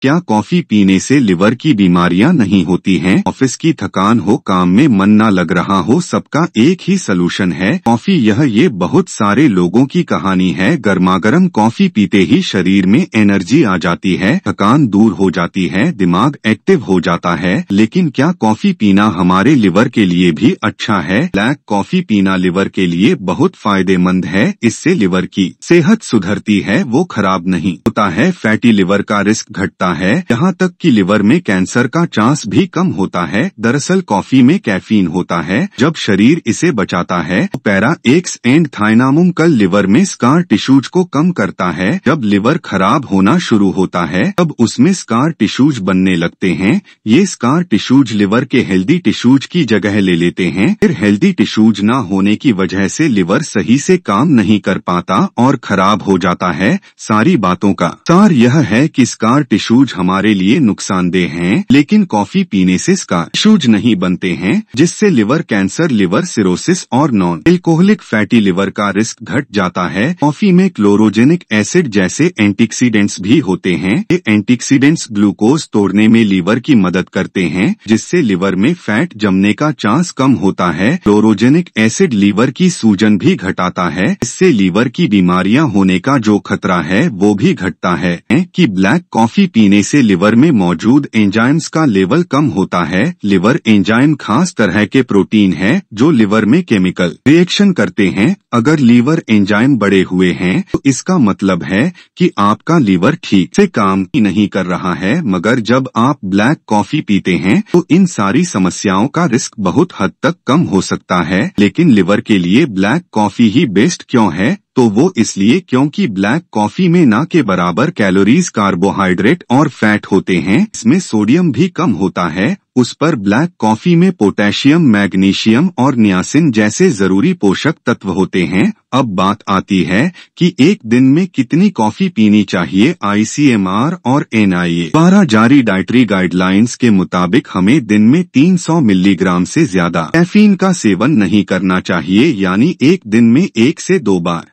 क्या कॉफी पीने से लिवर की बीमारियां नहीं होती हैं? ऑफिस की थकान हो, काम में मन ना लग रहा हो, सबका एक ही सलूशन है कॉफी। ये बहुत सारे लोगों की कहानी है। गर्मागर्म कॉफी पीते ही शरीर में एनर्जी आ जाती है, थकान दूर हो जाती है, दिमाग एक्टिव हो जाता है। लेकिन क्या कॉफी पीना हमारे लिवर के लिए भी अच्छा है? ब्लैक कॉफी पीना लिवर के लिए बहुत फायदेमंद है। इससे लिवर की सेहत सुधरती है, वो खराब नहीं होता है। फैटी लिवर का रिस्क घटता है, यहाँ तक कि लिवर में कैंसर का चांस भी कम होता है। दरअसल कॉफी में कैफीन होता है, जब शरीर इसे बचाता है तो पैरा एक्स एंड थायनामुम कल लिवर में स्कार टिश्यूज को कम करता है। जब लिवर खराब होना शुरू होता है तब उसमें स्कार टिश्यूज बनने लगते हैं। ये स्कार टिश्यूज लिवर के हेल्दी टिश्यूज की जगह ले लेते हैं। फिर हेल्दी टिश्यूज न होने की वजह से लिवर सही से काम नहीं कर पाता और खराब हो जाता है। सारी बातों का सार यह है कि स्कार टिश्यूज हमारे लिए नुकसानदेह हैं, लेकिन कॉफी पीने से स्कार टिश्यूज नहीं बनते हैं, जिससे लिवर कैंसर, लिवर सिरोसिस और नॉन एल्कोहलिक फैटी लिवर का रिस्क घट जाता है। कॉफी में क्लोरोजेनिक एसिड जैसे एंटीऑक्सीडेंट्स भी होते हैं। ये एंटीऑक्सीडेंट्स ग्लूकोज तोड़ने में लीवर की मदद करते हैं, जिससे लिवर में फैट जमने का चांस कम होता है। क्लोरोजेनिक एसिड लीवर की सूजन भी घटाता है, इससे लीवर की बीमारियां होने का जो खतरा है वो भी घटता है। कि ब्लैक कॉफी पीने से लिवर में मौजूद एंजाइम्स का लेवल कम होता है। लिवर एंजाइम खास तरह के प्रोटीन है जो लिवर में केमिकल रिएक्शन करते हैं। अगर लीवर एंजाइम बढ़े हुए हैं तो इसका मतलब है कि आपका लीवर ठीक से काम ही नहीं कर रहा है। मगर जब आप ब्लैक कॉफी पीते हैं तो इन सारी समस्याओं का रिस्क बहुत हद तक कम हो सकता है। लेकिन लिवर के लिए ब्लैक कॉफी ही बेस्ट क्यों है? तो वो इसलिए क्योंकि ब्लैक कॉफी में ना के बराबर कैलोरीज, कार्बोहाइड्रेट और फैट होते हैं। इसमें सोडियम भी कम होता है। उस पर ब्लैक कॉफी में पोटेशियम, मैग्नीशियम और नियासिन जैसे जरूरी पोषक तत्व होते हैं। अब बात आती है कि एक दिन में कितनी कॉफी पीनी चाहिए। ICMR और NIA द्वारा जारी डाइटरी गाइडलाइंस के मुताबिक हमें दिन में 300 मिलीग्राम से ज्यादा कैफीन का सेवन नहीं करना चाहिए, यानी एक दिन में 1 से 2 बार